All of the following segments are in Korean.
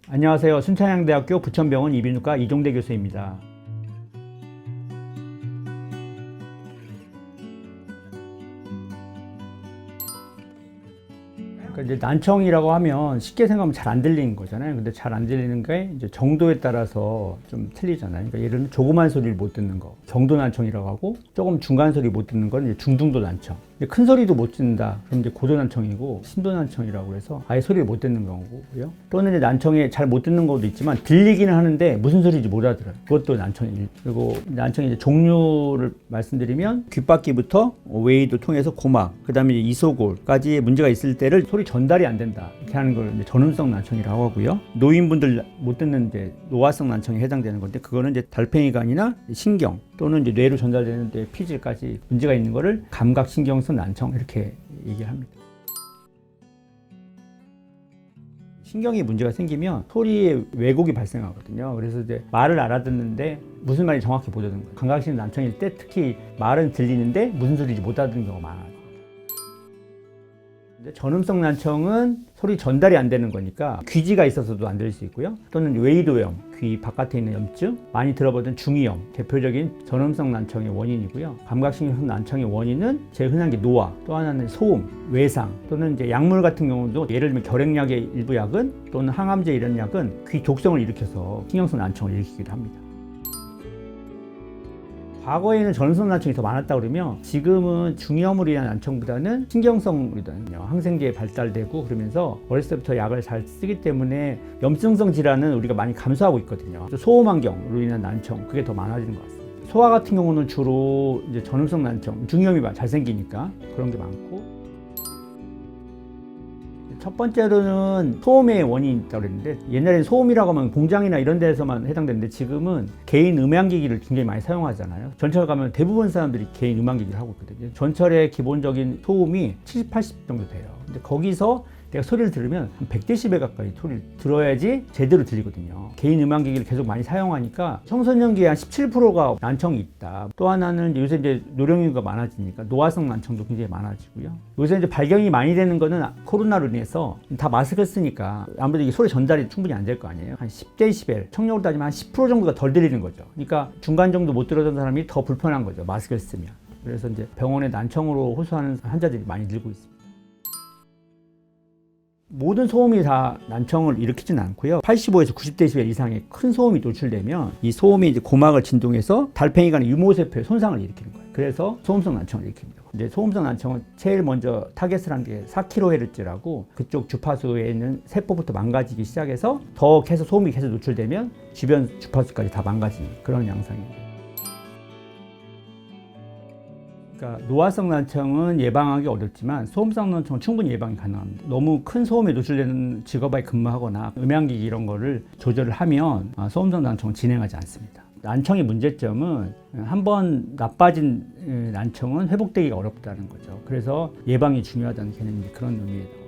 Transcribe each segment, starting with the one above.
안녕하세요. 순천향대학교 부천병원 이비인후과 이종대 교수입니다. 이제 난청이라고 하면 쉽게 생각하면 잘 안 들리는 거잖아요. 근데 잘 안 들리는 게 이제 정도에 따라서 좀 틀리잖아요. 그러니까 예를 들면 조그만 소리를 못 듣는 거, 정도 난청이라고 하고, 조금 중간 소리 못 듣는 건 이제 중등도 난청. 큰 소리도 못 듣는다. 그럼 이제 고도 난청이고, 심도 난청이라고 해서 아예 소리를 못 듣는 거고요. 또는 이제 난청에 잘 못 듣는 것도 있지만 들리기는 하는데 무슨 소리인지 못 알아들어요. 그것도 난청이에요. 그리고 난청의 이제 종류를 말씀드리면 귓바퀴부터 웨이도 통해서 고막, 그 다음에 이소골까지 문제가 있을 때를 소리 전달이 안 된다. 이렇게 하는 걸 이제 전음성 난청이라고 하고요. 노인분들 못 듣는 이제 노화성 난청에 해당되는 건데, 그거는 이제 달팽이관이나 신경 또는 이제 뇌로 전달되는데 피질까지 문제가 있는 거를 감각신경성 난청 이렇게 얘기합니다. 신경이 문제가 생기면 소리에 왜곡이 발생하거든요. 그래서 이제 말을 알아듣는데 무슨 말인지 정확히 못 듣는 거예요. 감각신경 난청일 때 특히 말은 들리는데 무슨 소리인지 못 알아듣는 경우가 많아요. 전음성 난청은 소리 전달이 안 되는 거니까 귀지가 있어서도 안 들릴 수 있고요. 또는 웨이도염, 귀 바깥에 있는 염증, 많이 들어보던 중이염, 대표적인 전음성 난청의 원인이고요. 감각신경성 난청의 원인은 제일 흔한 게 노화, 또 하나는 소음, 외상, 또는 이제 약물 같은 경우도 예를 들면 결핵약의 일부 약은 또는 항암제 이런 약은 귀 독성을 일으켜서 신경성 난청을 일으키기도 합니다. 과거에는 전음성 난청이 더 많았다 그러면 지금은 중이염으로 인한 난청보다는 신경성이거든요. 항생제 발달되고 그러면서 어렸을 때부터 약을 잘 쓰기 때문에 염증성 질환은 우리가 많이 감소하고 있거든요. 소음 환경으로 인한 난청, 그게 더 많아지는 것 같습니다. 소아 같은 경우는 주로 이제 전음성 난청, 중이염이 잘 생기니까 그런 게 많고, 첫 번째로는 소음의 원인이 있다고 그랬는데, 옛날에는 소음이라고 하면 공장이나 이런 데서만 해당되는데 지금은 개인 음향기기를 굉장히 많이 사용하잖아요. 전철 가면 대부분 사람들이 개인 음향기기를 하고 있거든요. 전철의 기본적인 소음이 70, 80 정도 돼요. 근데 거기서 내가 소리를 들으면 한 100dB 가까이 소리를 들어야지 제대로 들리거든요. 개인 음향기기를 계속 많이 사용하니까 청소년기의 한 17%가 난청이 있다. 또 하나는 요새 이제 노령인구가 많아지니까 노화성 난청도 굉장히 많아지고요. 요새 이제 발견이 많이 되는 거는 코로나로 인해서 다 마스크를 쓰니까 아무래도 이게 소리 전달이 충분히 안 될 거 아니에요. 한 10dB, 청력으로 따지면 한 10% 정도가 덜 들리는 거죠. 그러니까 중간 정도 못 들었던 사람이 더 불편한 거죠. 마스크를 쓰면. 그래서 이제 병원에 난청으로 호소하는 환자들이 많이 늘고 있습니다. 모든 소음이 다 난청을 일으키지는 않고요. 85에서 90dB 이상의 큰 소음이 노출되면 이 소음이 이제 고막을 진동해서 달팽이관의 유모세포에 손상을 일으키는 거예요. 그래서 소음성 난청을 일으킵니다. 이제 소음성 난청은 제일 먼저 타겟을 한 게 4kHz라고 그쪽 주파수에 있는 세포부터 망가지기 시작해서 더 계속 소음이 계속 노출되면 주변 주파수까지 다 망가지는 그런 양상입니다. 그러니까 노화성 난청은 예방하기 어렵지만 소음성 난청은 충분히 예방이 가능합니다. 너무 큰 소음에 노출되는 직업에 근무하거나 음향기기 이런 거를 조절을 하면 소음성 난청은 진행하지 않습니다. 난청의 문제점은 한번 나빠진 난청은 회복되기가 어렵다는 거죠. 그래서 예방이 중요하다는 개념이 그런 의미예요.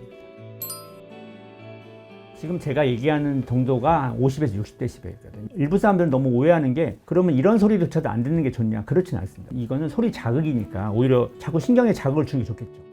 지금 제가 얘기하는 정도가 50에서 60dB거든요. 일부 사람들은 너무 오해하는 게, 그러면 이런 소리조차도 안 듣는 게 좋냐? 그렇진 않습니다. 이거는 소리 자극이니까 오히려 자꾸 신경에 자극을 주는 게 좋겠죠.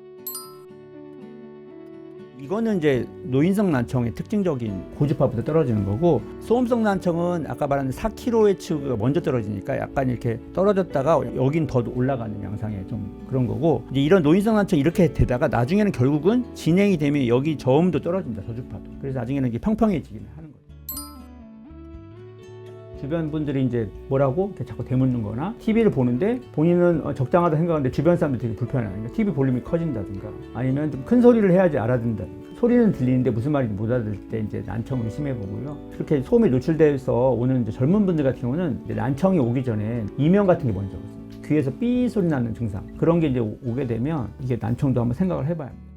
이거는 이제 노인성 난청의 특징적인 고주파부터 떨어지는 거고, 소음성 난청은 아까 말한 4kHz가 먼저 떨어지니까 약간 이렇게 떨어졌다가 여긴 더 올라가는 양상의 좀 그런 거고, 이제 이런 노인성 난청이 이렇게 되다가 나중에는 결국은 진행이 되면 여기 저음도 떨어집니다. 저주파도. 그래서 나중에는 이게 평평해지기는 하는 거죠. 주변 분들이 이제 뭐라고 이렇게 자꾸 대묻는 거나 TV를 보는데 본인은 적당하다 생각하는데 주변 사람들이 되게 불편하니까 TV 볼륨이 커진다든가, 아니면 좀 큰 소리를 해야지 알아듣는다든가, 소리는 들리는데 무슨 말인지 못 알아들 때 이제 난청을 심해 보고요. 그렇게 소음에 노출돼서 오는 이제 젊은 분들 같은 경우는 이제 난청이 오기 전에 이명 같은 게 먼저 오죠. 귀에서 삐 소리 나는 증상, 그런 게 이제 오게 되면 이게 난청도 한번 생각을 해봐야 합니다.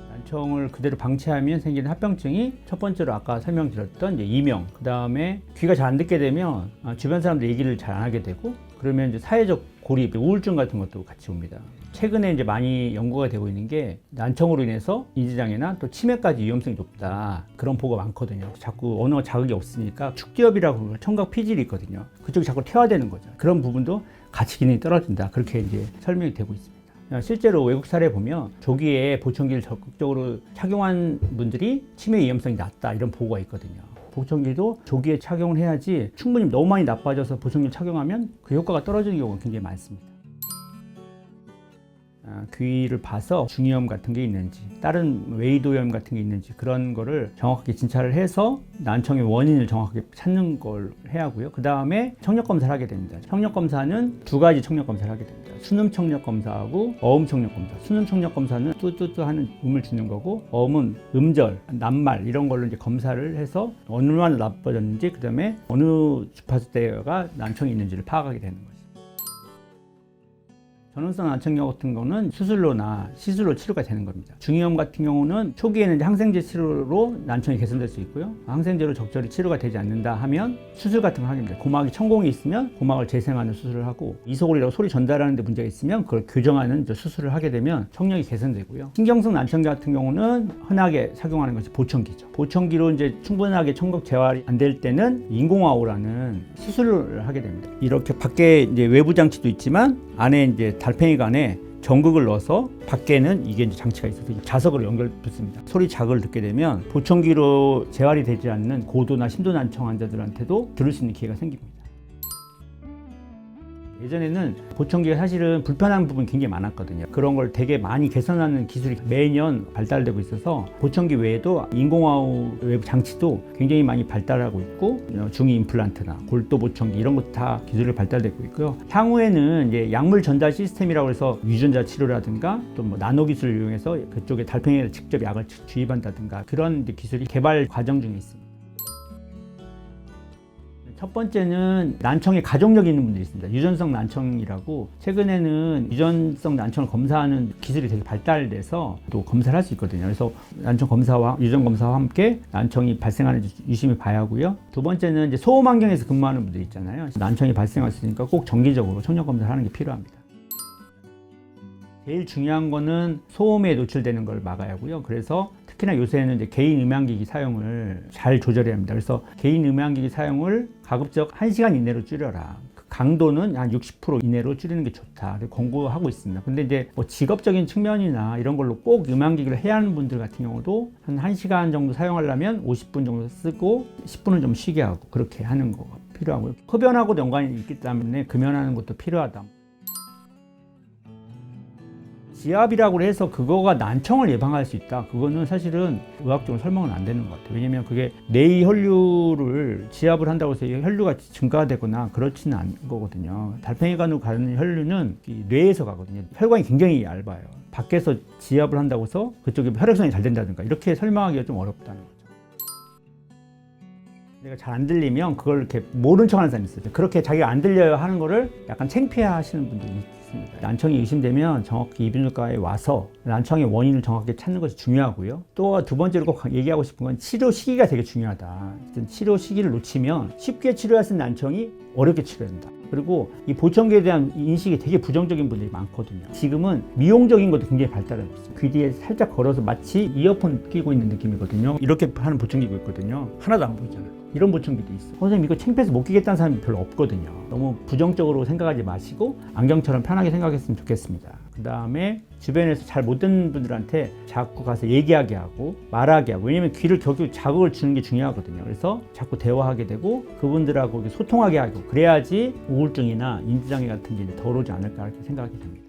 난청을 그대로 방치하면 생기는 합병증이 첫 번째로 아까 설명드렸던 이제 이명, 그 다음에 귀가 잘 안 듣게 되면 주변 사람들 얘기를 잘 안 하게 되고, 그러면 이제 사회적 고립, 우울증 같은 것도 같이 옵니다. 최근에 이제 많이 연구가 되고 있는 게 난청으로 인해서 인지장애나 또 치매까지 위험성이 높다, 그런 보고가 많거든요. 자꾸 언어 자극이 없으니까 축두엽이라고 청각 피질이 있거든요. 그쪽이 자꾸 퇴화되는 거죠. 그런 부분도 가치 기능이 떨어진다, 그렇게 이제 설명이 되고 있습니다. 실제로 외국 사례 보면 조기에 보청기를 적극적으로 착용한 분들이 치매 위험성이 낮다 이런 보고가 있거든요. 보청기도 조기에 착용을 해야지 충분히 너무 많이 나빠져서 보청기를 착용하면 그 효과가 떨어지는 경우가 굉장히 많습니다. 귀를 봐서 중이염 같은 게 있는지 다른 외이도염 같은 게 있는지 그런 거를 정확하게 진찰을 해서 난청의 원인을 정확하게 찾는 걸 해야 하고요. 그 다음에 청력 검사를 하게 됩니다. 청력 검사는 두 가지 청력 검사를 하게 됩니다. 순음 청력 검사하고 어음 청력 검사. 순음 청력 검사는 뚜뚜뚜 하는 음을 주는 거고, 어음은 음절, 낱말 이런 걸로 이제 검사를 해서 얼마나 나빠졌는지, 그 다음에 어느 주파수 대가 난청이 있는지를 파악하게 되는 거죠. 전운성 난청경 같은 경우는 수술로나 시술로 치료가 되는 겁니다. 중이염 같은 경우는 초기에는 항생제 치료로 난청이 개선될 수 있고요. 항생제로 적절히 치료가 되지 않는다 하면 수술 같은 걸 하게 됩니다. 고막이 천공이 있으면 고막을 재생하는 수술을 하고, 이소골이라고 소리 전달하는 데 문제가 있으면 그걸 교정하는 수술을 하게 되면 청력이 개선되고요. 신경성 난청경 같은 경우는 흔하게 착용하는 것이 보청기죠. 보청기로 이제 충분하게 청각 재활이 안 될 때는 인공화호라는 시술을 하게 됩니다. 이렇게 밖에 이제 외부 장치도 있지만 안에 이제 달팽이가 안에 전극을 넣어서 밖에는 이게 이제 장치가 있어서 자석으로 연결됐습니다. 소리 자극을 듣게 되면 보청기로 재활이 되지 않는 고도나 심도 난청 환자들한테도 들을 수 있는 기회가 생깁니다. 예전에는 보청기가 사실은 불편한 부분이 굉장히 많았거든요. 그런 걸 되게 많이 개선하는 기술이 매년 발달되고 있어서 보청기 외에도 인공화호 외부 장치도 굉장히 많이 발달하고 있고, 중위 임플란트나 골도 보청기 이런 것도 다 기술이 발달되고 있고요. 향후에는 이제 약물 전달 시스템이라고 해서 유전자 치료라든가 또 뭐 나노 기술을 이용해서 그쪽에 달팽이에 직접 약을 주입한다든가 그런 기술이 개발 과정 중에 있습니다. 첫 번째는 난청에 가족력이 있는 분들이 있습니다. 유전성 난청이라고, 최근에는 유전성 난청을 검사하는 기술이 되게 발달돼서 또 검사를 할 수 있거든요. 그래서 난청 검사와 유전 검사와 함께 난청이 발생하는지 유심히 봐야 하고요. 두 번째는 이제 소음 환경에서 근무하는 분들 있잖아요. 난청이 발생할 수 있으니까 꼭 정기적으로 청력 검사를 하는 게 필요합니다. 제일 중요한 거는 소음에 노출되는 걸 막아야 하고요. 그래서 특히나 요새는 이제 개인 음향기기 사용을 잘 조절해야 합니다. 그래서 개인 음향기기 사용을 가급적 1시간 이내로 줄여라. 그 강도는 한 60% 이내로 줄이는 게 좋다. 권고하고 있습니다. 근데 이제 뭐 직업적인 측면이나 이런 걸로 꼭 음향기기를 해야 하는 분들 같은 경우도 한 1시간 정도 사용하려면 50분 정도 쓰고 10분은 좀 쉬게 하고 그렇게 하는 거가 필요하고요. 흡연하고도 연관이 있기 때문에 금연하는 것도 필요하다. 지압이라고 해서 그거가 난청을 예방할 수 있다. 그거는 사실은 의학적으로 설명은 안 되는 것 같아요. 왜냐면 그게 뇌의 혈류를 지압을 한다고 해서 혈류가 증가되거나 그렇지는 않은 거거든요. 달팽이관으로 가는 혈류는 뇌에서 가거든요. 혈관이 굉장히 얇아요. 밖에서 지압을 한다고 해서 그쪽에 혈액순환이 잘 된다든가 이렇게 설명하기가 좀 어렵다는 거죠. 내가 잘 안 들리면 그걸 이렇게 모른 척 하는 사람이 있어요. 그렇게 자기가 안 들려요 하는 거를 약간 창피해 하시는 분들이 있습니다. 난청이 의심되면 정확히 이비인후과에 와서 난청의 원인을 정확하게 찾는 것이 중요하고요. 또 두 번째로 꼭 얘기하고 싶은 건 치료 시기가 되게 중요하다. 치료 시기를 놓치면 쉽게 치료할 수 있는 난청이 어렵게 치료된다. 그리고 이 보청기에 대한 인식이 되게 부정적인 분들이 많거든요. 지금은 미용적인 것도 굉장히 발달하고 있어요. 귀 뒤에 살짝 걸어서 마치 이어폰 끼고 있는 느낌이거든요. 이렇게 하는 보청기가 있거든요. 하나도 안 보이잖아요. 이런 보청기도 있어요. 선생님 이거 창피해서 못 끼겠다는 사람이 별로 없거든요. 너무 부정적으로 생각하지 마시고 안경처럼 편하게 생각했으면 좋겠습니다. 그 다음에 주변에서 잘 못 듣는 분들한테 자꾸 가서 얘기하게 하고 말하게 하고, 왜냐면 귀를 결국 자극을 주는 게 중요하거든요. 그래서 자꾸 대화하게 되고 그분들하고 소통하게 하고, 그래야지 우울증이나 인지장애 같은 게 덜 오지 않을까 이렇게 생각하게 됩니다.